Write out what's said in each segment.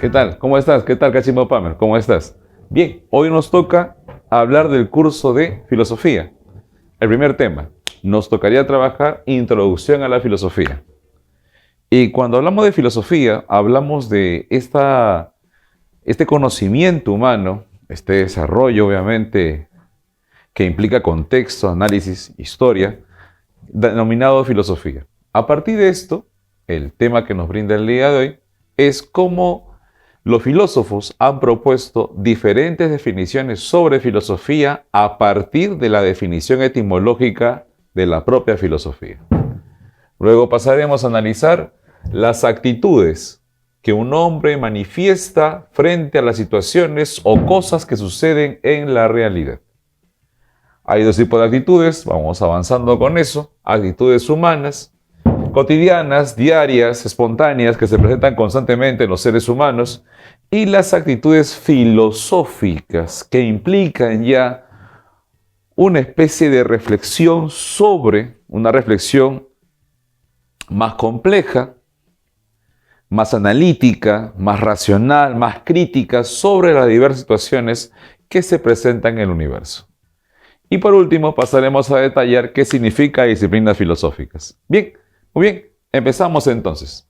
¿Qué tal? ¿Cómo estás? ¿Qué tal, Cachimbo Pamer? ¿Cómo estás? Bien, hoy nos toca hablar del curso de filosofía. El primer tema, nos tocaría trabajar introducción a la filosofía. Y cuando hablamos de filosofía, hablamos de este conocimiento humano, este desarrollo, obviamente, que implica contexto, análisis, historia, denominado filosofía. A partir de esto, el tema que nos brinda el día de hoy es cómo los filósofos han propuesto diferentes definiciones sobre filosofía a partir de la definición etimológica de la propia filosofía. Luego pasaremos a analizar las actitudes que un hombre manifiesta frente a las situaciones o cosas que suceden en la realidad. Hay dos tipos de actitudes, vamos avanzando con eso, actitudes humanas, cotidianas, diarias, espontáneas, que se presentan constantemente en los seres humanos, y las actitudes filosóficas, que implican ya una especie de reflexión sobre, una reflexión más compleja, más analítica, más racional, más crítica sobre las diversas situaciones que se presentan en el universo. Y por último, pasaremos a detallar qué significa disciplinas filosóficas. Bien, muy bien, empezamos entonces.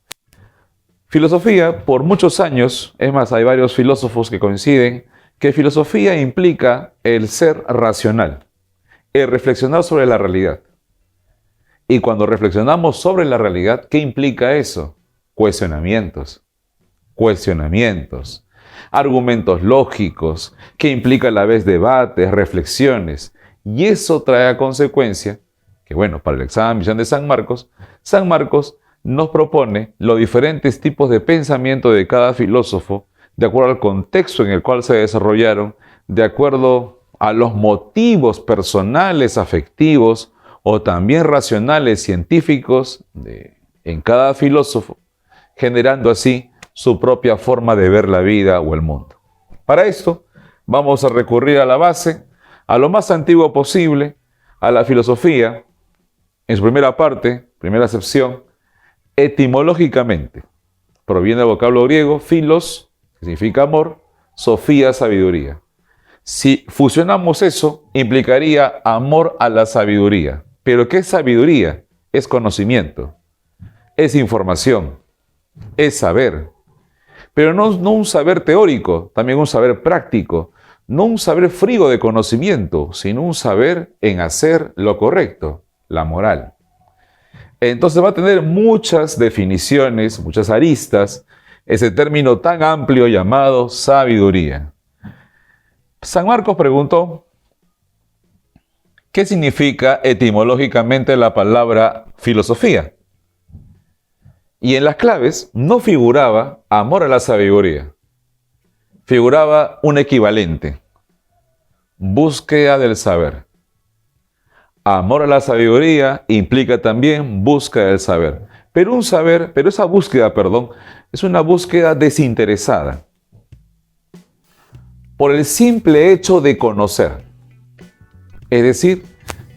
Filosofía, por muchos años, es más, hay varios filósofos que coinciden que filosofía implica el ser racional, el reflexionar sobre la realidad. Y cuando reflexionamos sobre la realidad, ¿qué implica eso? Cuestionamientos, argumentos lógicos, que implica a la vez debates, reflexiones. Y eso trae a consecuencia que, bueno, para el examen Visión de San Marcos nos propone los diferentes tipos de pensamiento de cada filósofo, de acuerdo al contexto en el cual se desarrollaron, de acuerdo a los motivos personales, afectivos o también racionales, científicos en cada filósofo, generando así su propia forma de ver la vida o el mundo. Para esto, vamos a recurrir a la base, a lo más antiguo posible, a la filosofía, en su primera parte, primera acepción, etimológicamente. Proviene del vocablo griego, philos, que significa amor, sofía, sabiduría. Si fusionamos eso, implicaría amor a la sabiduría. ¿Pero qué es sabiduría? Es conocimiento, es información, es saber. Pero no un saber teórico, también un saber práctico. No un saber frío de conocimiento, sino un saber en hacer lo correcto, la moral. Entonces va a tener muchas definiciones, muchas aristas, ese término tan amplio llamado sabiduría. San Marcos preguntó, ¿qué significa etimológicamente la palabra filosofía? Y en las claves no figuraba amor a la sabiduría. Figuraba un equivalente, búsqueda del saber. Amor a la sabiduría implica también búsqueda del saber. Pero esa búsqueda, es una búsqueda desinteresada. Por el simple hecho de conocer. Es decir,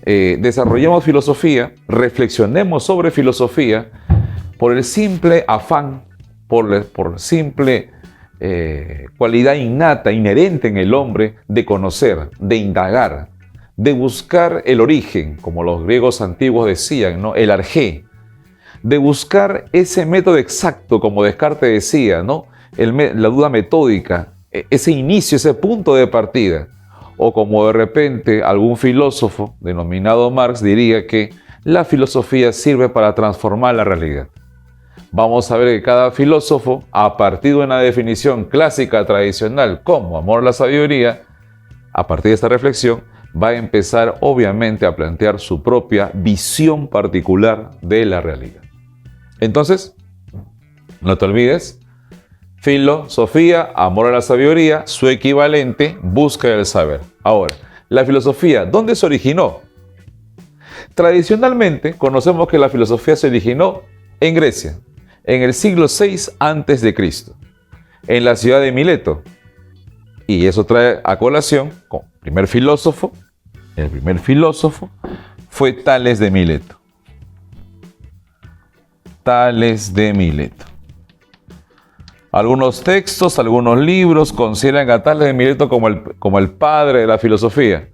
desarrollemos filosofía, reflexionemos sobre filosofía, por el simple afán, por simple cualidad innata, inherente en el hombre, de conocer, de indagar, de buscar el origen, como los griegos antiguos decían, ¿no? El arjé, de buscar ese método exacto, como Descartes decía, ¿no? La duda metódica, ese inicio, ese punto de partida. O como de repente algún filósofo, denominado Marx, diría que la filosofía sirve para transformar la realidad. Vamos a ver que cada filósofo, a partir de una definición clásica, tradicional, como amor a la sabiduría, a partir de esta reflexión, va a empezar obviamente a plantear su propia visión particular de la realidad. Entonces, no te olvides, filosofía, amor a la sabiduría, su equivalente, búsqueda del saber. Ahora, la filosofía, ¿dónde se originó? Tradicionalmente, conocemos que la filosofía se originó en Grecia, en el siglo VI a.C., en la ciudad de Mileto. Y eso trae a colación, como el primer filósofo fue Tales de Mileto. Algunos textos, algunos libros consideran a Tales de Mileto como el padre de la filosofía.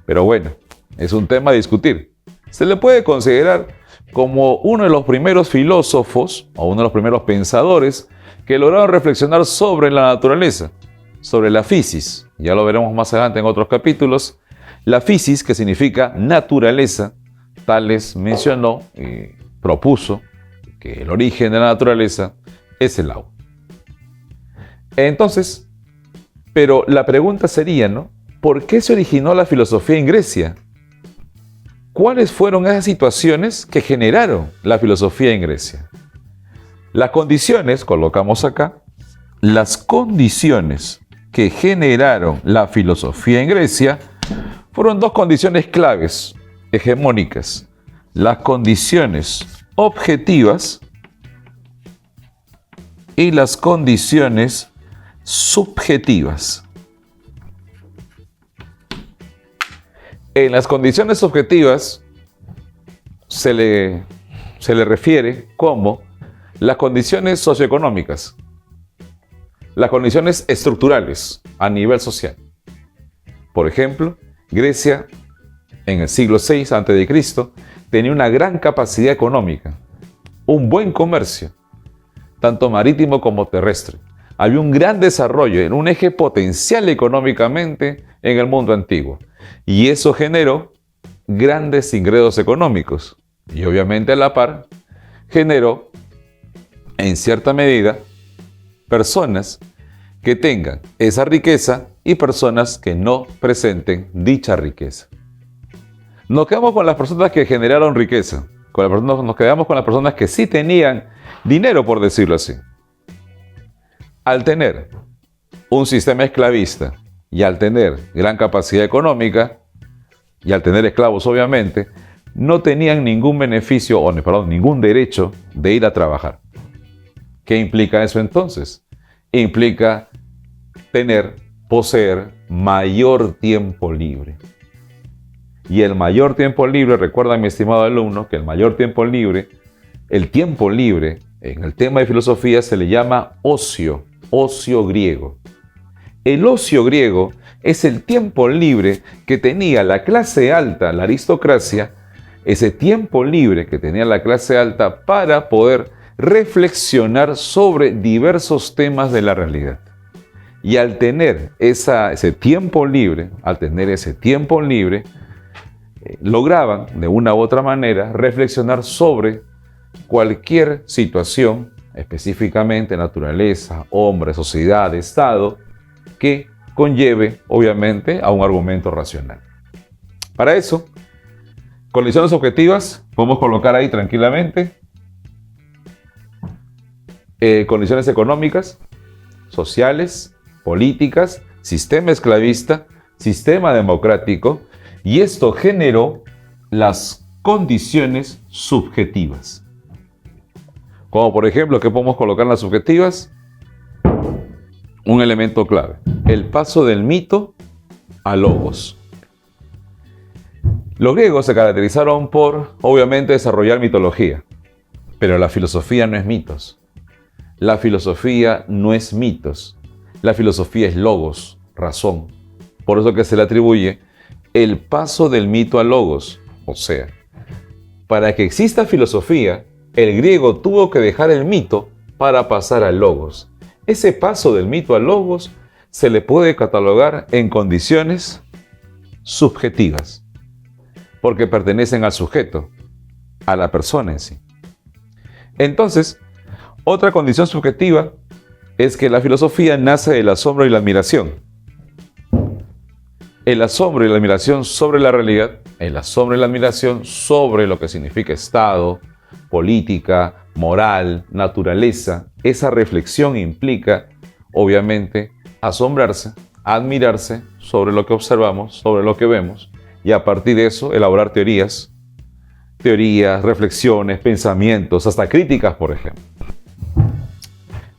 Pero bueno, es un tema a discutir. Se le puede considerar como uno de los primeros filósofos o uno de los primeros pensadores que lograron reflexionar sobre la naturaleza, sobre la physis. Ya lo veremos más adelante en otros capítulos. La physis, que significa naturaleza, Tales mencionó y propuso que el origen de la naturaleza es el agua. Entonces, pero la pregunta sería, ¿no? ¿Por qué se originó la filosofía en Grecia? ¿Cuáles fueron esas situaciones que generaron la filosofía en Grecia? Las condiciones, colocamos acá, las condiciones que generaron la filosofía en Grecia fueron dos condiciones claves, hegemónicas. Las condiciones objetivas y las condiciones subjetivas. En las condiciones objetivas se le refiere como las condiciones socioeconómicas, las condiciones estructurales a nivel social. Por ejemplo, Grecia en el siglo VI a.C. tenía una gran capacidad económica, un buen comercio, tanto marítimo como terrestre. Había un gran desarrollo en un eje potencial económicamente en el mundo antiguo. Y eso generó grandes ingresos económicos. Y obviamente a la par generó, en cierta medida, personas que tengan esa riqueza y personas que no presenten dicha riqueza. Nos quedamos con las personas que generaron riqueza. Nos quedamos con las personas que sí tenían dinero, por decirlo así. Al tener un sistema esclavista y al tener gran capacidad económica y al tener esclavos, obviamente, no tenían ningún beneficio, ningún derecho de ir a trabajar. ¿Qué implica eso entonces? Implica poseer mayor tiempo libre. Y el mayor tiempo libre, recuerda mi estimado alumno, que el mayor tiempo libre, el tiempo libre, en el tema de filosofía se le llama ocio griego. El ocio griego es el tiempo libre que tenía la clase alta, la aristocracia, ese tiempo libre que tenía la clase alta para poder reflexionar sobre diversos temas de la realidad. Y al tener ese tiempo libre, lograban de una u otra manera reflexionar sobre cualquier situación, específicamente naturaleza, hombre, sociedad, Estado, que conlleve, obviamente, a un argumento racional. Para eso, condiciones objetivas, podemos colocar ahí tranquilamente, condiciones económicas, sociales, políticas, sistema esclavista, sistema democrático, y esto generó las condiciones subjetivas. Como por ejemplo, ¿qué podemos colocar en las subjetivas? Un elemento clave, el paso del mito al logos. Los griegos se caracterizaron por, obviamente, desarrollar mitología, pero la filosofía no es mitos. La filosofía no es mitos. La filosofía es logos, razón. Por eso que se le atribuye el paso del mito al logos. O sea, para que exista filosofía, el griego tuvo que dejar el mito para pasar al logos. Ese paso del mito al logos se le puede catalogar en condiciones subjetivas, porque pertenecen al sujeto, a la persona en sí. Entonces, otra condición subjetiva es que la filosofía nace del asombro y la admiración. El asombro y la admiración sobre la realidad, el asombro y la admiración sobre lo que significa Estado, política, moral, naturaleza. Esa reflexión implica, obviamente, asombrarse, admirarse sobre lo que observamos, sobre lo que vemos, y a partir de eso elaborar teorías, reflexiones, pensamientos, hasta críticas, por ejemplo.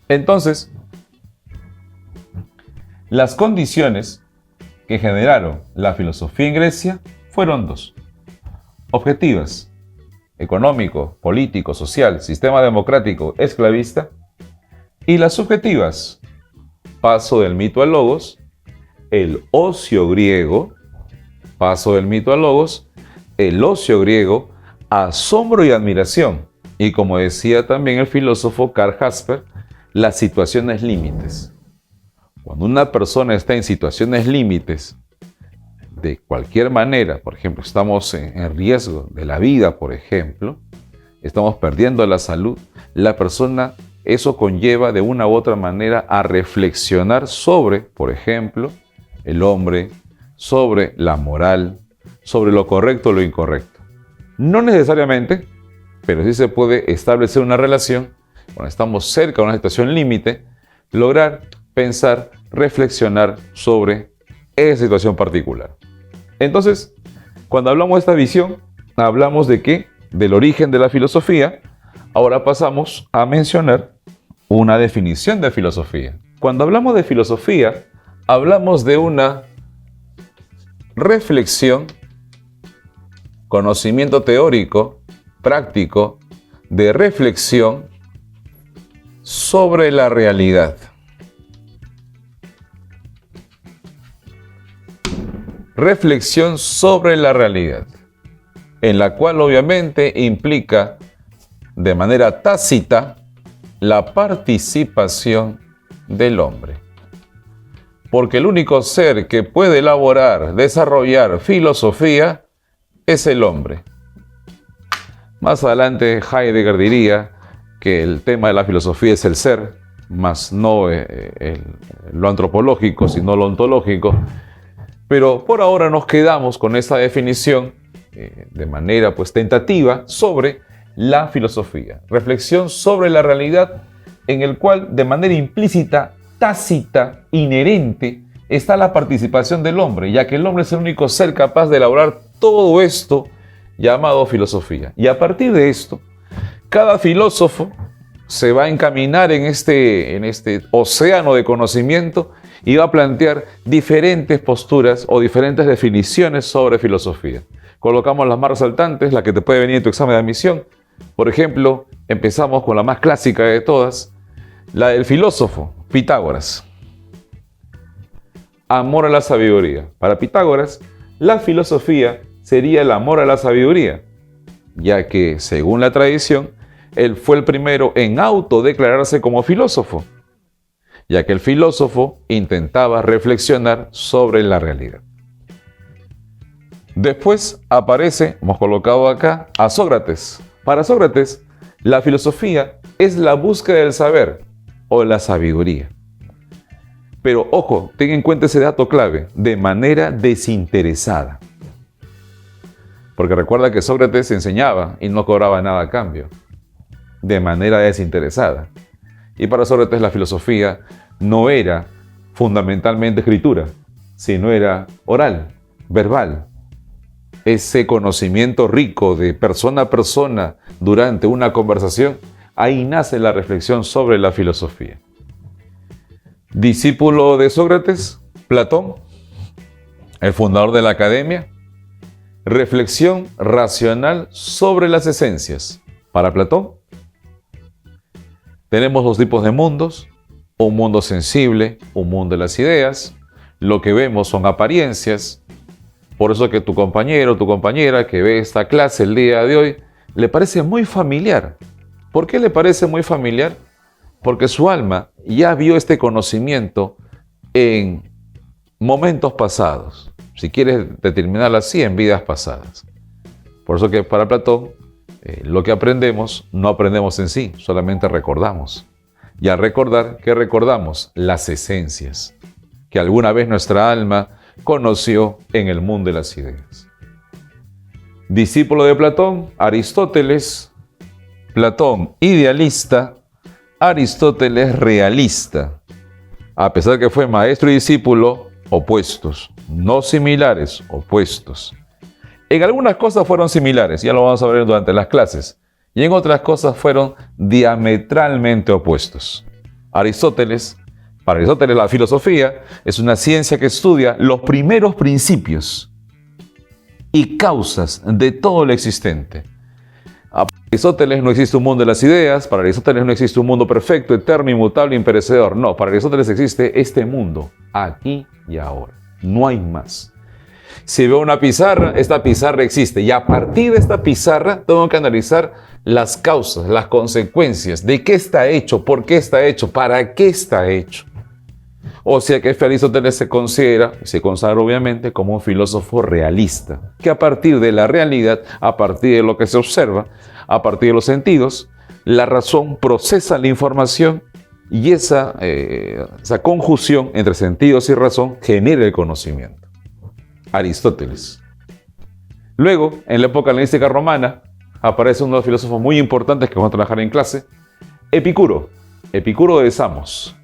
Entonces, las condiciones que generaron la filosofía en Grecia fueron dos: objetivas, económico, político, social, sistema democrático, esclavista, Y las subjetivas, paso del mito al logos, el ocio griego, paso del mito al logos, el ocio griego, asombro y admiración. Y como decía también el filósofo Karl Jasper, las situaciones límites. Cuando una persona está en situaciones límites, de cualquier manera, por ejemplo, estamos en riesgo de la vida, por ejemplo, estamos perdiendo la salud, la persona, eso conlleva de una u otra manera a reflexionar sobre, por ejemplo, el hombre, sobre la moral, sobre lo correcto o lo incorrecto. No necesariamente, pero sí se puede establecer una relación, cuando estamos cerca de una situación límite, lograr pensar, reflexionar sobre esa situación particular. Entonces, cuando hablamos de esta visión, hablamos de qué? Del origen de la filosofía. Ahora pasamos a mencionar una definición de filosofía. Cuando hablamos de filosofía, hablamos de una reflexión, conocimiento teórico, práctico, de reflexión sobre la realidad. Reflexión sobre la realidad, en la cual obviamente implica de manera tácita la participación del hombre. Porque el único ser que puede elaborar, desarrollar filosofía es el hombre. Más adelante Heidegger diría que el tema de la filosofía es el ser, más no lo antropológico, sino lo ontológico. Pero por ahora nos quedamos con esa definición de manera tentativa sobre la filosofía. Reflexión sobre la realidad en el cual de manera implícita, tácita, inherente, está la participación del hombre, ya que el hombre es el único ser capaz de elaborar todo esto llamado filosofía. Y a partir de esto, cada filósofo se va a encaminar en este océano de conocimiento y va a plantear diferentes posturas o diferentes definiciones sobre filosofía. Colocamos las más resaltantes, la que te puede venir en tu examen de admisión. Por ejemplo, empezamos con la más clásica de todas, la del filósofo, Pitágoras. Amor a la sabiduría. Para Pitágoras, la filosofía sería el amor a la sabiduría, ya que, según la tradición, él fue el primero en autodeclararse como filósofo, ya que el filósofo intentaba reflexionar sobre la realidad. Después aparece, hemos colocado acá, a Sócrates. Para Sócrates, la filosofía es la búsqueda del saber o la sabiduría. Pero ojo, ten en cuenta ese dato clave, de manera desinteresada. Porque recuerda que Sócrates enseñaba y no cobraba nada a cambio, de manera desinteresada. Y para Sócrates la filosofía no era fundamentalmente escritura, sino era oral, verbal. Ese conocimiento rico de persona a persona durante una conversación, ahí nace la reflexión sobre la filosofía. Discípulo de Sócrates, Platón, el fundador de la academia. Reflexión racional sobre las esencias. Para Platón, tenemos dos tipos de mundos, un mundo sensible, un mundo de las ideas. Lo que vemos son apariencias. Por eso que tu compañero o tu compañera que ve esta clase el día de hoy, le parece muy familiar. ¿Por qué le parece muy familiar? Porque su alma ya vio este conocimiento en momentos pasados. Si quieres determinarlo así, en vidas pasadas. Por eso que para Platón, lo que aprendemos, no aprendemos en sí, solamente recordamos. Y al recordar, ¿qué recordamos? Las esencias que alguna vez nuestra alma conoció en el mundo de las ideas. Discípulo de Platón, Aristóteles. Platón idealista, Aristóteles realista. A pesar que fue maestro y discípulo, opuestos, no similares, opuestos. En algunas cosas fueron similares, ya lo vamos a ver durante las clases, y en otras cosas fueron diametralmente opuestos. Para Aristóteles la filosofía es una ciencia que estudia los primeros principios y causas de todo lo existente. Aristóteles no existe un mundo de las ideas, para Aristóteles no existe un mundo perfecto, eterno, inmutable, imperecedor. No, para Aristóteles existe este mundo, aquí y ahora. No hay más. Si veo una pizarra, esta pizarra existe y a partir de esta pizarra tengo que analizar las causas, las consecuencias, de qué está hecho, por qué está hecho, para qué está hecho. O sea que Aristóteles se considera, se consagra obviamente como un filósofo realista, que a partir de la realidad, a partir de lo que se observa, a partir de los sentidos, la razón procesa la información y esa conjunción entre sentidos y razón genera el conocimiento. Aristóteles. Luego, en la época helenística romana, aparece uno de los filósofos muy importantes que vamos a trabajar en clase, Epicuro, Epicuro de Samos.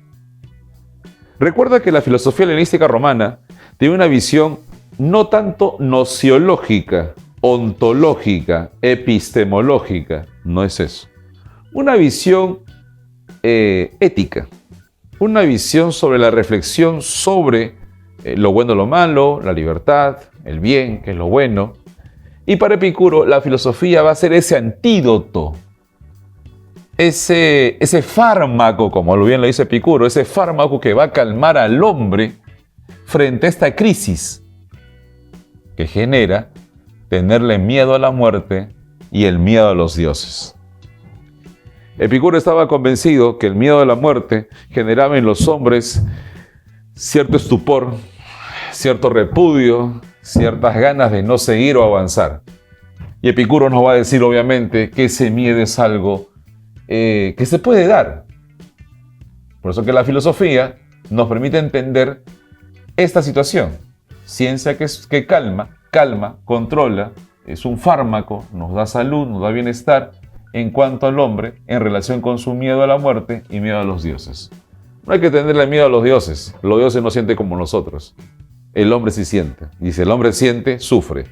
Recuerda que la filosofía helenística romana tiene una visión no tanto nociológica, ontológica, epistemológica, no es eso. Una visión ética, una visión sobre la reflexión sobre lo bueno, lo malo, la libertad, el bien, que es lo bueno. Y para Epicuro la filosofía va a ser ese antídoto, ese fármaco, como bien lo dice Epicuro, ese fármaco que va a calmar al hombre frente a esta crisis que genera tenerle miedo a la muerte y el miedo a los dioses. Epicuro estaba convencido que el miedo a la muerte generaba en los hombres cierto estupor, cierto repudio, ciertas ganas de no seguir o avanzar. Y Epicuro nos va a decir obviamente que ese miedo es algo que se puede dar. Por eso que la filosofía nos permite entender esta situación. Ciencia que calma, controla, es un fármaco, nos da salud, nos da bienestar en cuanto al hombre en relación con su miedo a la muerte y miedo a los dioses. No hay que tenerle miedo a los dioses no sienten como nosotros. El hombre sí siente, y si el hombre siente, sufre.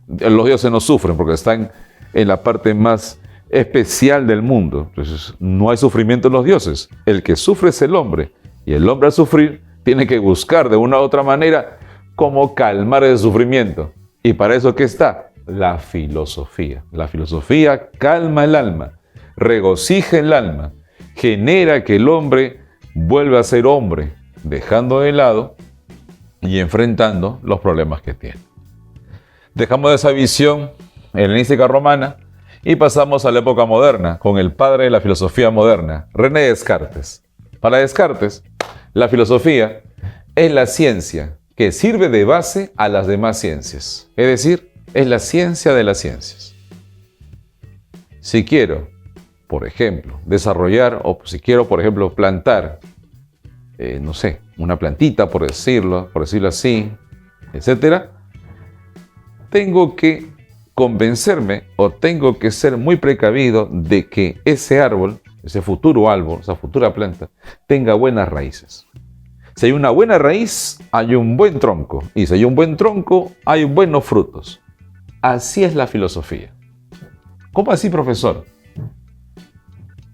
Los dioses no sufren porque están en la parte más especial del mundo. Entonces, no hay sufrimiento en los dioses. El que sufre es el hombre. Y el hombre al sufrir tiene que buscar de una u otra manera cómo calmar el sufrimiento. Y para eso, ¿qué está? La filosofía. La filosofía calma el alma, regocija el alma, genera que el hombre vuelva a ser hombre, dejando de lado y enfrentando los problemas que tiene. Dejamos de esa visión helenística romana y pasamos a la época moderna, con el padre de la filosofía moderna, René Descartes. Para Descartes, la filosofía es la ciencia que sirve de base a las demás ciencias. Es decir, es la ciencia de las ciencias. Si quiero, por ejemplo, desarrollar, o si quiero, por ejemplo, plantar, una plantita, por decirlo así, etcétera, tengo que convencerme o tengo que ser muy precavido de que ese árbol, ese futuro árbol, esa futura planta, tenga buenas raíces. Si hay una buena raíz, hay un buen tronco. Y si hay un buen tronco, hay buenos frutos. Así es la filosofía. ¿Cómo así, profesor?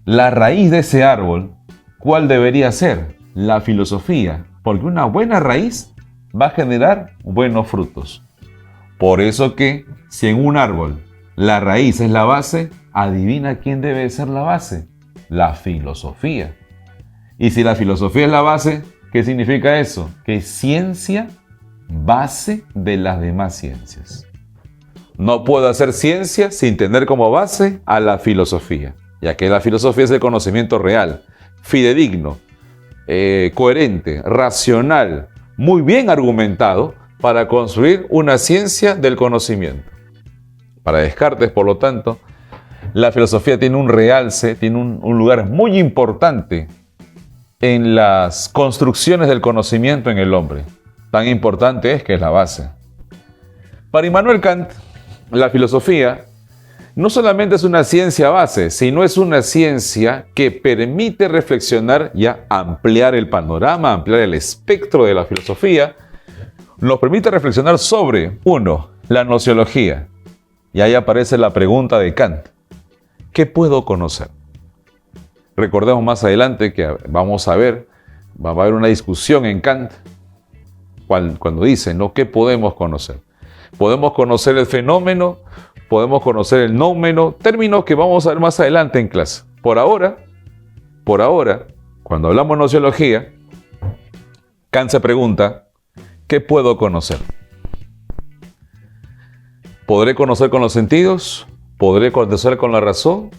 La raíz de ese árbol, ¿cuál debería ser? La filosofía. Porque una buena raíz va a generar buenos frutos. Por eso que, si en un árbol la raíz es la base, adivina quién debe ser la base. La filosofía. Y si la filosofía es la base, ¿qué significa eso? Que es ciencia base de las demás ciencias. No puedo hacer ciencia sin tener como base a la filosofía, ya que la filosofía es el conocimiento real, fidedigno, coherente, racional, muy bien argumentado para construir una ciencia del conocimiento. Para Descartes, por lo tanto, la filosofía tiene un realce, tiene un lugar muy importante en las construcciones del conocimiento en el hombre. Tan importante es que es la base. Para Immanuel Kant, la filosofía no solamente es una ciencia base, sino es una ciencia que permite reflexionar y ampliar el panorama, ampliar el espectro de la filosofía. Nos permite reflexionar sobre, 1, la nociología. Y ahí aparece la pregunta de Kant. ¿Qué puedo conocer? Recordemos más adelante que vamos a ver, va a haber una discusión en Kant cuando dice, ¿no? ¿Qué podemos conocer? Podemos conocer el fenómeno, podemos conocer el noumeno, términos que vamos a ver más adelante en clase. Por ahora, cuando hablamos de nociología, Kant se pregunta, ¿qué puedo conocer? ¿Podré conocer con los sentidos? ¿Podré conocer con la razón?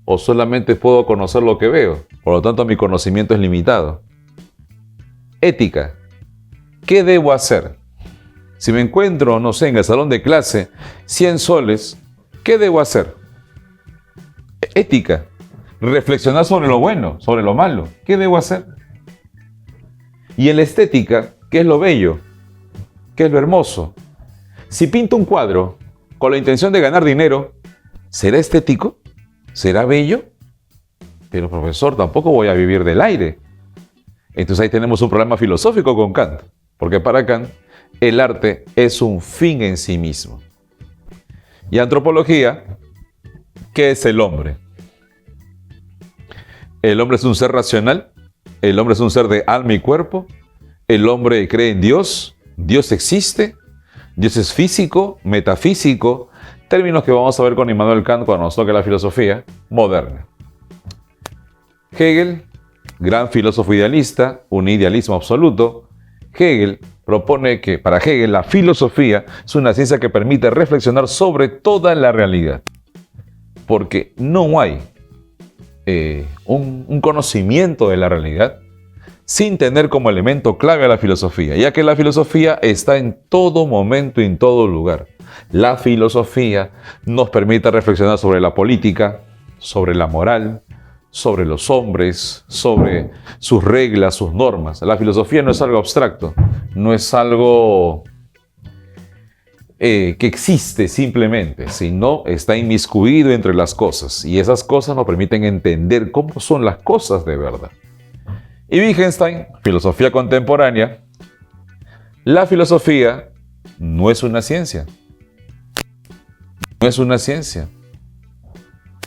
¿O solamente puedo conocer lo que veo? Por lo tanto, mi conocimiento es limitado. Ética. ¿Qué debo hacer? Si me encuentro, no sé, en el salón de clase, 100 soles, ¿qué debo hacer? Ética. Reflexionar sobre lo bueno, sobre lo malo. ¿Qué debo hacer? Y en la estética, ¿qué es lo bello? ¿Qué es lo hermoso? Si pinto un cuadro con la intención de ganar dinero, ¿será estético? ¿Será bello? Pero profesor, tampoco voy a vivir del aire. Entonces ahí tenemos un problema filosófico con Kant, porque para Kant el arte es un fin en sí mismo. Y antropología, ¿qué es el hombre? El hombre es un ser racional, el hombre es un ser de alma y cuerpo, el hombre cree en Dios, Dios existe, Dios es físico, metafísico, términos que vamos a ver con Immanuel Kant cuando nos toque la filosofía moderna. Hegel, gran filósofo idealista, un idealismo absoluto. Hegel propone que para Hegel la filosofía es una ciencia que permite reflexionar sobre toda la realidad, porque no hay un conocimiento de la realidad sin tener como elemento clave a la filosofía, ya que la filosofía está en todo momento y en todo lugar. La filosofía nos permite reflexionar sobre la política, sobre la moral, sobre los hombres, sobre sus reglas, sus normas. La filosofía no es algo abstracto, no es algo que existe simplemente, sino está inmiscuido entre las cosas, y esas cosas nos permiten entender cómo son las cosas de verdad. Y Wittgenstein, filosofía contemporánea, la filosofía no es una ciencia. No es una ciencia.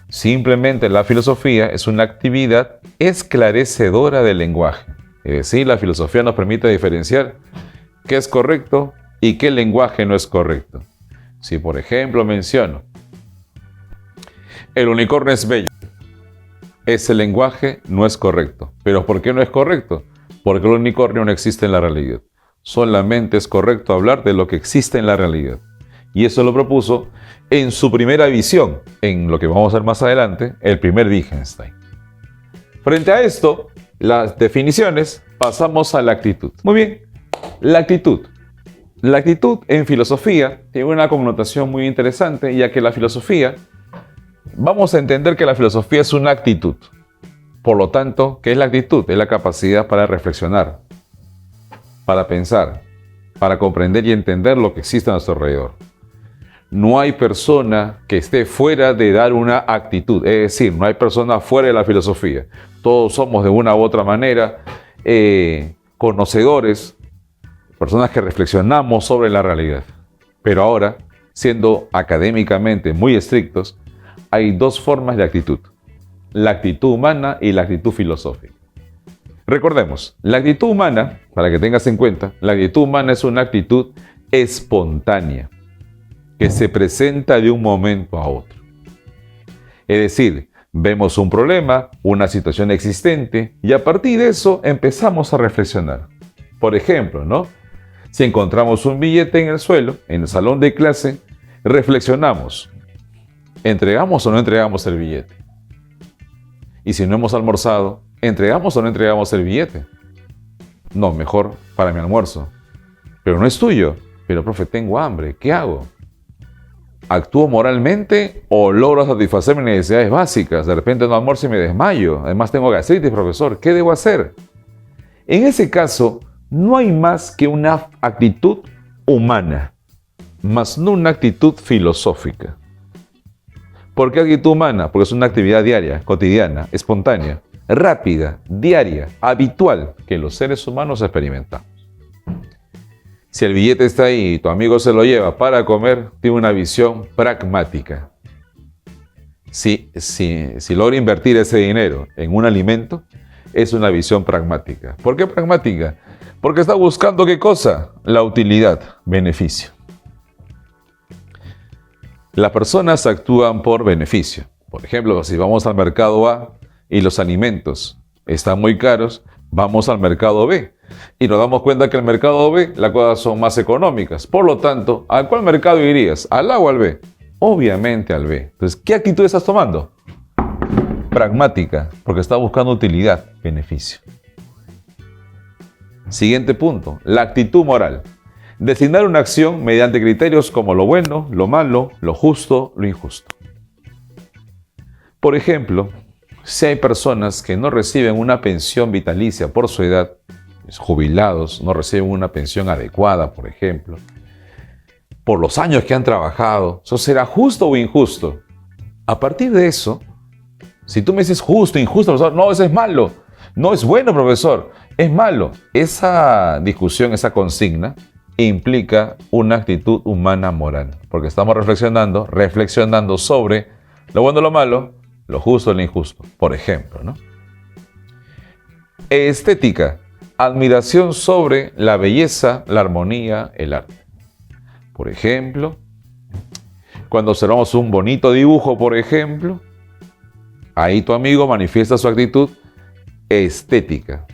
Simplemente la filosofía es una actividad esclarecedora del lenguaje. Es decir, la filosofía nos permite diferenciar qué es correcto y qué lenguaje no es correcto. Si, por ejemplo, menciono, el unicornio es bello, ese lenguaje no es correcto. ¿Pero por qué no es correcto? Porque el unicornio no existe en la realidad. Solamente es correcto hablar de lo que existe en la realidad. Y eso lo propuso en su primera visión, en lo que vamos a ver más adelante, el primer Wittgenstein. Frente a esto, las definiciones, pasamos a la actitud. Muy bien, la actitud. La actitud en filosofía tiene una connotación muy interesante, ya que la filosofía, vamos a entender que la filosofía es una actitud. Por lo tanto, ¿qué es la actitud? Es la capacidad para reflexionar, para pensar, para comprender y entender lo que existe a nuestro alrededor. No hay persona que esté fuera de dar una actitud, es decir, no hay persona fuera de la filosofía. Todos somos de una u otra manera conocedores, personas que reflexionamos sobre la realidad. Pero ahora, siendo académicamente muy estrictos, hay dos formas de actitud: la actitud humana y la actitud filosófica. Recordemos, la actitud humana, para que tengas en cuenta, la actitud humana es una actitud espontánea, que se presenta de un momento a otro. Es decir, vemos un problema, una situación existente, y a partir de eso empezamos a reflexionar. Por ejemplo, ¿no? Si encontramos un billete en el suelo, en el salón de clase, reflexionamos. ¿Entregamos o no entregamos el billete? Y si no hemos almorzado, ¿entregamos o no entregamos el billete? No, mejor para mi almuerzo. Pero no es tuyo. Pero, profe, tengo hambre. ¿Qué hago? ¿Actúo moralmente o logro satisfacer mis necesidades básicas? De repente no almuerzo y me desmayo. Además tengo gastritis, profesor. ¿Qué debo hacer? En ese caso, no hay más que una actitud humana, más no una actitud filosófica. ¿Por qué actitud humana? Porque es una actividad diaria, cotidiana, espontánea, rápida, diaria, habitual, que los seres humanos experimentamos. Si el billete está ahí y tu amigo se lo lleva para comer, tiene una visión pragmática. Si logra invertir ese dinero en un alimento, es una visión pragmática. ¿Por qué pragmática? Porque está buscando ¿qué cosa? La utilidad, beneficio. Las personas actúan por beneficio. Por ejemplo, si vamos al mercado A y los alimentos están muy caros, vamos al mercado B y nos damos cuenta que el mercado B las cosas son más económicas. Por lo tanto, ¿a cuál mercado irías? ¿Al A o al B? Obviamente al B. Entonces, ¿qué actitud estás tomando? Pragmática, porque está buscando utilidad, beneficio. Siguiente punto, la actitud moral. Designar una acción mediante criterios como lo bueno, lo malo, lo justo, lo injusto. Por ejemplo, si hay personas que no reciben una pensión vitalicia por su edad, jubilados, no reciben una pensión adecuada, por ejemplo, por los años que han trabajado, ¿eso será justo o injusto? A partir de eso, si tú me dices justo, injusto, profesor, no, eso es malo, no es bueno, profesor, es malo. Esa discusión, esa consigna, implica una actitud humana moral, porque estamos reflexionando sobre lo bueno, lo malo, lo justo y lo injusto, por ejemplo, ¿no? Estética, admiración sobre la belleza, la armonía, el arte. Por ejemplo, cuando observamos un bonito dibujo, por ejemplo, ahí tu amigo manifiesta su actitud estética.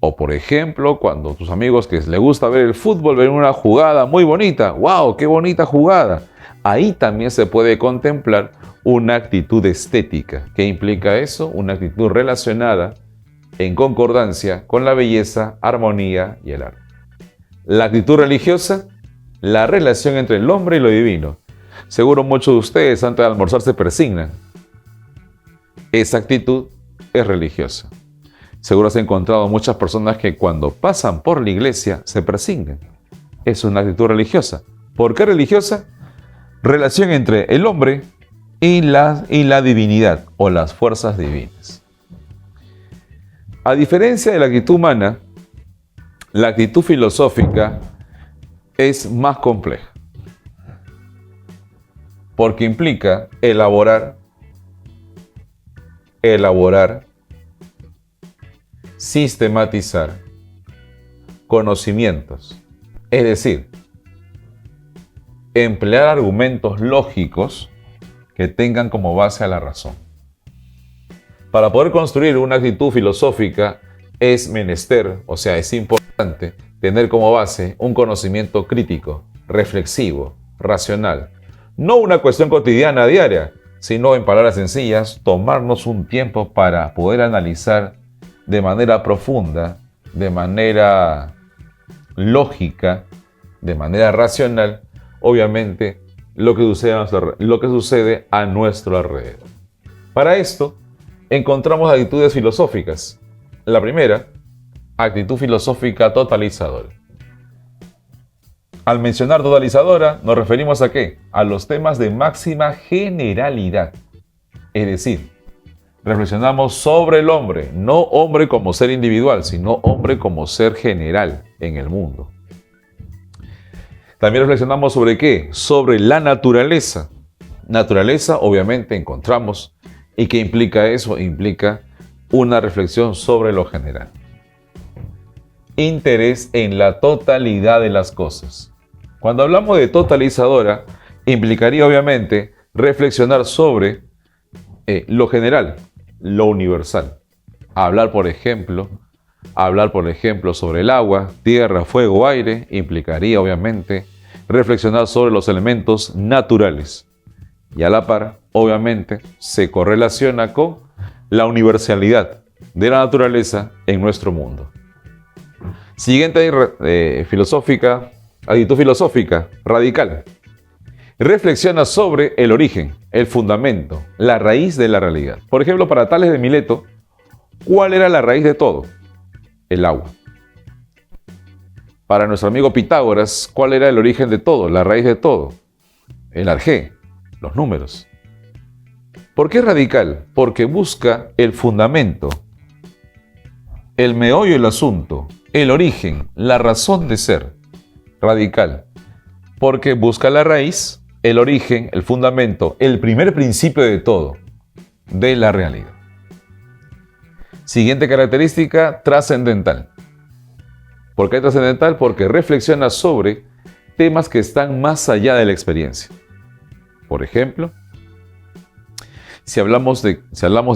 O por ejemplo, cuando tus amigos que les gusta ver el fútbol ven una jugada muy bonita, ¡wow! ¡Qué bonita jugada! Ahí también se puede contemplar una actitud estética. ¿Qué implica eso? Una actitud relacionada en concordancia con la belleza, armonía y el arte. La actitud religiosa, la relación entre el hombre y lo divino. Seguro muchos de ustedes antes de almorzar se persignan. Esa actitud es religiosa. Seguro has encontrado muchas personas que cuando pasan por la iglesia se persignan. Es una actitud religiosa. ¿Por qué religiosa? Relación entre el hombre y la divinidad o las fuerzas divinas. A diferencia de la actitud humana, la actitud filosófica es más compleja. Porque implica elaborar, sistematizar conocimientos. Es decir, emplear argumentos lógicos que tengan como base a la razón. Para poder construir una actitud filosófica es menester, o sea, es importante tener como base un conocimiento crítico, reflexivo, racional. No una cuestión cotidiana, diaria, sino en palabras sencillas, tomarnos un tiempo para poder analizar de manera profunda, de manera lógica, de manera racional, obviamente, lo que sucede a nuestro alrededor. Para esto, encontramos actitudes filosóficas. La primera, actitud filosófica totalizadora. Al mencionar totalizadora, ¿nos referimos a qué? A los temas de máxima generalidad. Es decir, reflexionamos sobre el hombre, no hombre como ser individual, sino hombre como ser general en el mundo. También reflexionamos sobre qué? Sobre la naturaleza. Naturaleza, obviamente, encontramos. ¿Y qué implica eso? Implica una reflexión sobre lo general. Interés en la totalidad de las cosas. Cuando hablamos de totalizadora, implicaría obviamente reflexionar sobre lo general, lo universal. Hablar, por ejemplo, sobre el agua, tierra, fuego, aire, implicaría obviamente reflexionar sobre los elementos naturales. Y a la par, obviamente, se correlaciona con la universalidad de la naturaleza en nuestro mundo. Siguiente actitud filosófica radical. Reflexiona sobre el origen, el fundamento, la raíz de la realidad. Por ejemplo, para Tales de Mileto, ¿cuál era la raíz de todo? El agua. Para nuestro amigo Pitágoras, ¿cuál era el origen de todo, la raíz de todo? El arjé, los números. ¿Por qué radical? Porque busca el fundamento, el meollo del asunto, el origen, la razón de ser. Radical. Porque busca la raíz, el origen, el fundamento, el primer principio de todo, de la realidad. Siguiente característica, trascendental. ¿Por qué trascendental? Porque reflexiona sobre temas que están más allá de la experiencia. por ejemplo. Si hablamos de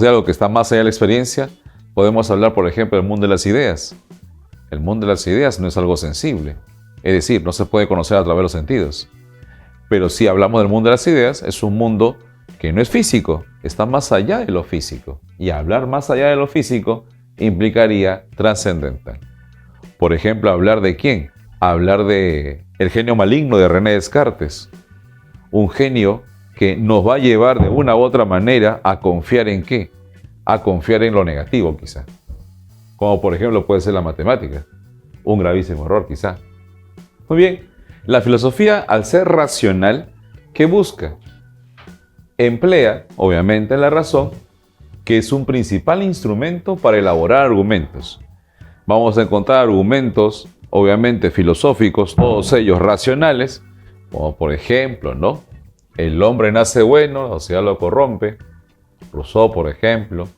algo que está más allá de la experiencia, podemos hablar, por ejemplo, del mundo de las ideas. El mundo de las ideas no es algo sensible, es decir, no se puede conocer a través de los sentidos. Pero si hablamos del mundo de las ideas, es un mundo que no es físico, está más allá de lo físico. Y hablar más allá de lo físico implicaría trascendental. Por ejemplo, ¿hablar de quién? Hablar de el genio maligno de René Descartes. Un genio que nos va a llevar de una u otra manera a confiar en ¿qué? A confiar en lo negativo, quizá. Como por ejemplo puede ser la matemática. Un gravísimo error, quizá. Muy bien, la filosofía, al ser racional, ¿qué busca? Emplea, obviamente, la razón, que es un principal instrumento para elaborar argumentos. Vamos a encontrar argumentos, obviamente, filosóficos, todos ellos racionales, como por ejemplo, ¿no? El hombre nace bueno, la sociedad lo corrompe. Rousseau, por ejemplo.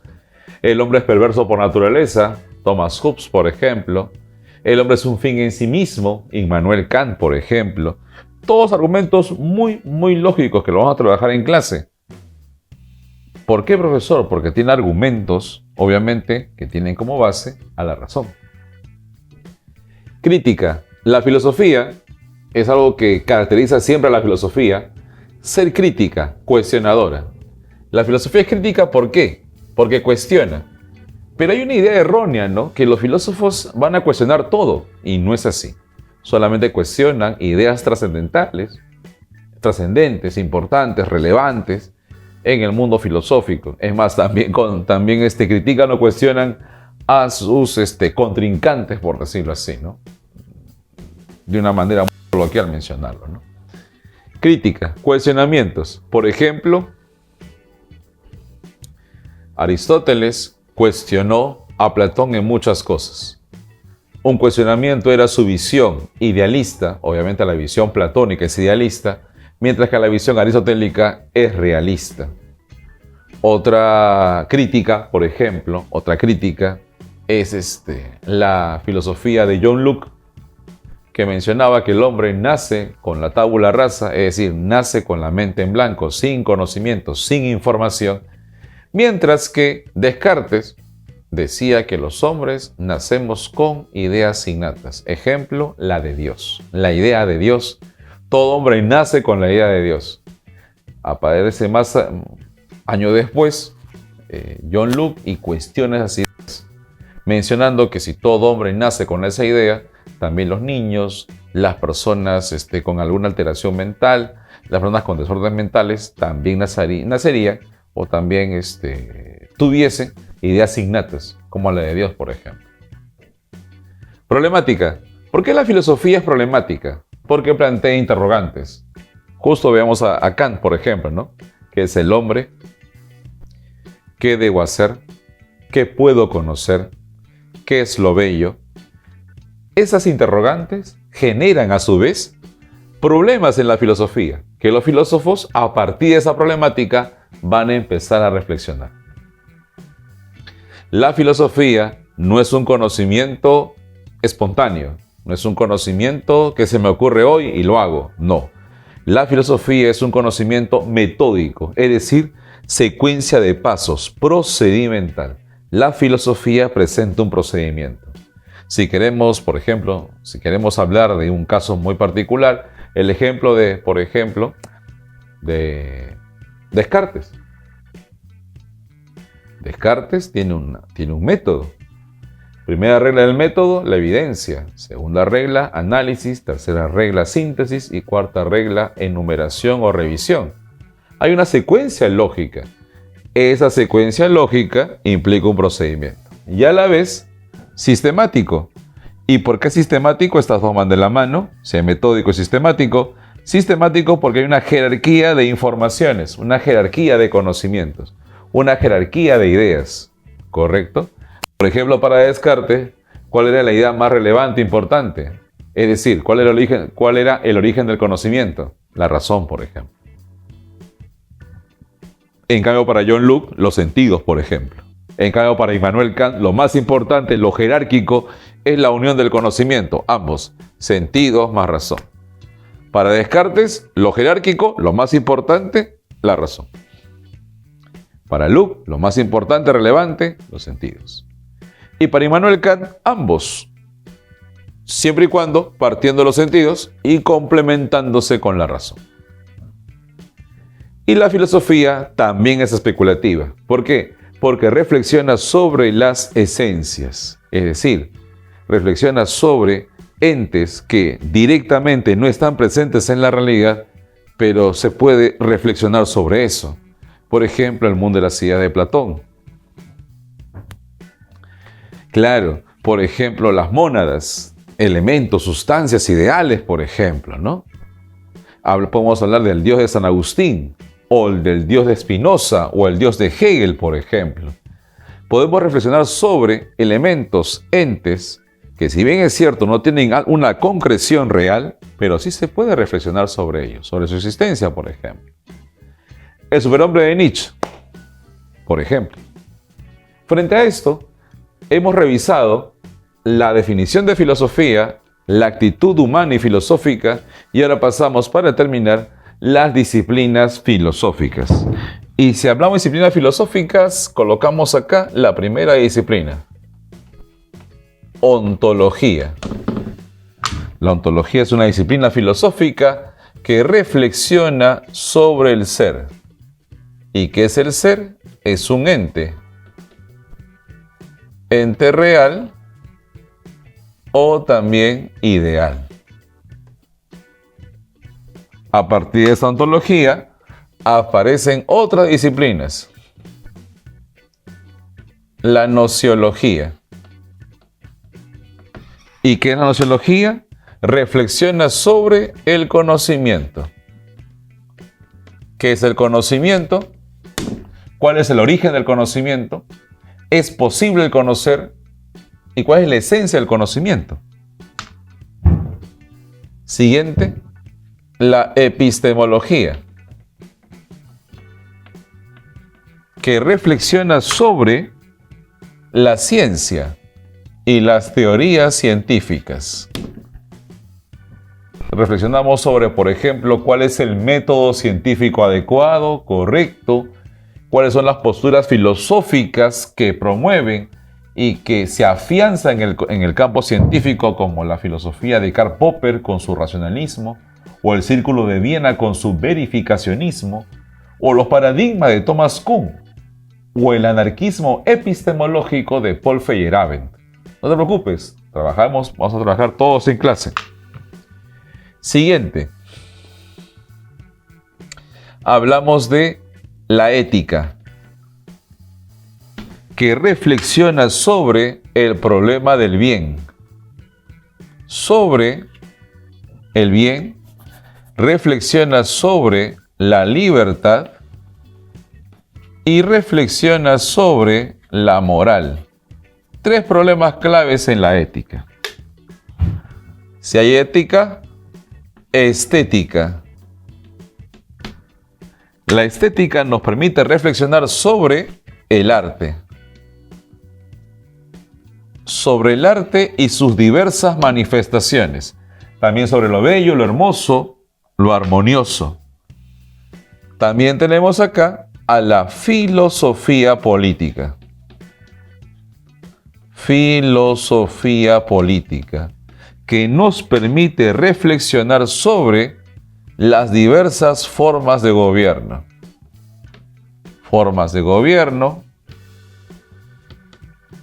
El hombre es perverso por naturaleza. Thomas Hobbes, por ejemplo. El hombre es un fin en sí mismo. Immanuel Kant, por ejemplo. Todos argumentos muy, muy lógicos que lo vamos a trabajar en clase. ¿Por qué, profesor? Porque tiene argumentos, obviamente, que tienen como base a la razón. Crítica. La filosofía es algo que caracteriza siempre a la filosofía. Ser crítica, cuestionadora. La filosofía es crítica, ¿por qué? Porque cuestiona. Pero hay una idea errónea, ¿no? Que los filósofos van a cuestionar todo, y no es así. Solamente cuestionan ideas trascendentales, trascendentes, importantes, relevantes en el mundo filosófico. Es más, también critican o cuestionan a sus contrincantes, por decirlo así, ¿no? De una manera muy coloquial mencionarlo, ¿no? Crítica, cuestionamientos. Por ejemplo, Aristóteles cuestionó a Platón en muchas cosas. Un cuestionamiento era su visión idealista, obviamente la visión platónica es idealista, mientras que la visión aristotélica es realista. Otra crítica, por ejemplo, es la filosofía de John Locke, que mencionaba que el hombre nace con la tabula rasa, es decir, nace con la mente en blanco, sin conocimiento, sin información, mientras que Descartes decía que los hombres nacemos con ideas innatas. Ejemplo, la de Dios. La idea de Dios. Todo hombre nace con la idea de Dios. Aparece más años después John Locke y cuestiona esas ideas, mencionando que si todo hombre nace con esa idea, también los niños, las personas con alguna alteración mental, las personas con desórdenes mentales también nacerían o también tuviesen ideas innatas, como la de Dios, por ejemplo. Problemática. ¿Por qué la filosofía es problemática? Porque plantea interrogantes. Justo veamos a Kant, por ejemplo, ¿no? ¿Qué es el hombre? ¿Qué debo hacer? ¿Qué puedo conocer? ¿Qué es lo bello? Esas interrogantes generan a su vez problemas en la filosofía, que los filósofos a partir de esa problemática van a empezar a reflexionar. La filosofía no es un conocimiento espontáneo, no es un conocimiento que se me ocurre hoy y lo hago, no. La filosofía es un conocimiento metódico, es decir, secuencia de pasos, procedimental. La filosofía presenta un procedimiento. Si queremos, por ejemplo, hablar de un caso muy particular, el ejemplo de Descartes. Descartes tiene un método. Primera regla del método, la evidencia. Segunda regla, análisis. Tercera regla, síntesis. Y cuarta regla, enumeración o revisión. Hay una secuencia lógica. Esa secuencia lógica implica un procedimiento. Y a la vez, sistemático. ¿Y por qué sistemático? Estas dos van de la mano, sea metódico y sistemático. Sistemático porque hay una jerarquía de informaciones, una jerarquía de conocimientos, una jerarquía de ideas, ¿correcto? Por ejemplo, para Descartes, ¿cuál era la idea más relevante e importante? Es decir, ¿cuál era el origen del conocimiento? La razón, por ejemplo. En cambio, para John Locke, los sentidos, por ejemplo. En cambio, para Immanuel Kant, lo más importante, lo jerárquico, es la unión del conocimiento. Ambos, sentidos más razón. Para Descartes, lo jerárquico, lo más importante, la razón. Para Luke, lo más importante, relevante, los sentidos. Y para Immanuel Kant, ambos, siempre y cuando partiendo de los sentidos y complementándose con la razón. Y la filosofía también es especulativa. ¿Por qué? Porque reflexiona sobre las esencias, es decir, reflexiona sobre entes que directamente no están presentes en la realidad, pero se puede reflexionar sobre eso. Por ejemplo, el mundo de la ciudad de Platón. Claro, por ejemplo, las mónadas, elementos, sustancias ideales, por ejemplo, ¿no? Podemos hablar del Dios de San Agustín, o del Dios de Spinoza, o el Dios de Hegel, por ejemplo. Podemos reflexionar sobre elementos, entes, que si bien es cierto, no tienen una concreción real, pero sí se puede reflexionar sobre ellos, sobre su existencia, por ejemplo. El superhombre de Nietzsche, por ejemplo. Frente a esto, hemos revisado la definición de filosofía, la actitud humana y filosófica, y ahora pasamos, para terminar, las disciplinas filosóficas. Y si hablamos de disciplinas filosóficas, colocamos acá la primera disciplina: ontología. La ontología es una disciplina filosófica que reflexiona sobre el ser. ¿Y qué es el ser? Es un ente. Ente real o también ideal. A partir de esta ontología aparecen otras disciplinas. La nociología. ¿Y qué es la nociología? Reflexiona sobre el conocimiento. ¿Qué es el conocimiento? ¿Cuál es el origen del conocimiento? ¿Es posible el conocer? ¿Y cuál es la esencia del conocimiento? Siguiente, la epistemología, que reflexiona sobre la ciencia y las teorías científicas. Reflexionamos sobre, por ejemplo, cuál es el método científico adecuado, correcto, cuáles son las posturas filosóficas que promueven y que se afianzan en el campo científico, como la filosofía de Karl Popper con su racionalismo, o el Círculo de Viena con su verificacionismo, o los paradigmas de Thomas Kuhn, o el anarquismo epistemológico de Paul Feyerabend. No te preocupes, vamos a trabajar todos en clase. Siguiente. Hablamos de la ética, que reflexiona sobre el problema del bien. Sobre el bien, reflexiona sobre la libertad y reflexiona sobre la moral. Tres problemas claves en la ética. Si hay ética, estética. La estética nos permite reflexionar sobre el arte. Sobre el arte y sus diversas manifestaciones. También sobre lo bello, lo hermoso, lo armonioso. También tenemos acá a la filosofía política. Filosofía política, que nos permite reflexionar sobre las diversas formas de gobierno. Formas de gobierno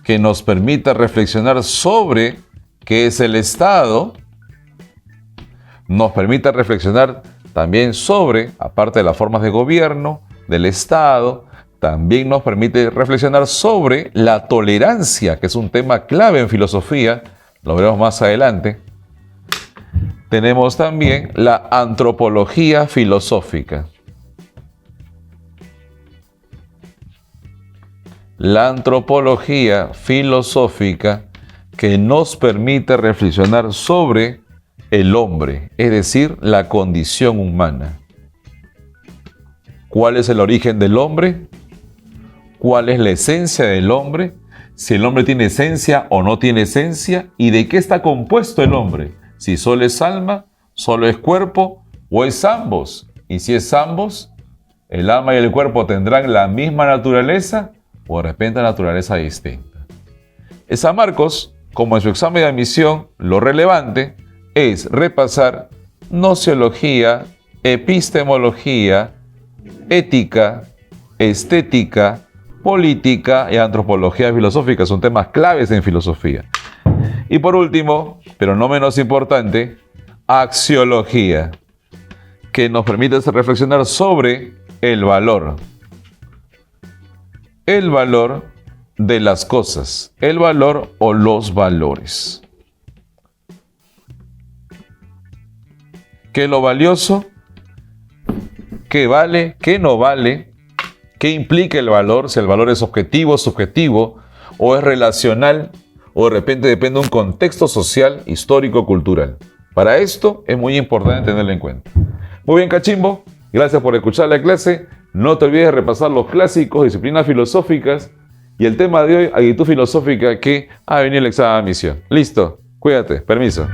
que nos permita reflexionar sobre qué es el Estado, nos permite reflexionar también sobre, aparte de las formas de gobierno, del Estado, también nos permite reflexionar sobre la tolerancia, que es un tema clave en filosofía, lo veremos más adelante. Tenemos también la antropología filosófica. La antropología filosófica que nos permite reflexionar sobre el hombre, es decir, la condición humana. ¿Cuál es el origen del hombre? ¿Cuál es la esencia del hombre? Si el hombre tiene esencia o no tiene esencia, y de qué está compuesto el hombre, si solo es alma ¿Solo es cuerpo o es ambos? Y si es ambos, ¿el alma y el cuerpo tendrán la misma naturaleza o de repente naturaleza distinta? En San Marcos, como en su examen de admisión, lo relevante es repasar nociología, epistemología, ética, estética, política y antropología filosófica. Son temas claves en filosofía. Y por último, pero no menos importante, axiología, que nos permite reflexionar sobre el valor de las cosas, el valor o los valores. ¿Qué es lo valioso? ¿Qué vale? ¿Qué no vale? ¿Qué implica el valor? Si el valor es objetivo, subjetivo, o es relacional, o de repente depende de un contexto social, histórico, cultural. Para esto es muy importante tenerlo en cuenta. Muy bien, cachimbo. Gracias por escuchar la clase. No te olvides de repasar los clásicos, disciplinas filosóficas y el tema de hoy, actitud filosófica, que ha venido el examen de admisión. Listo. Cuídate. Permiso.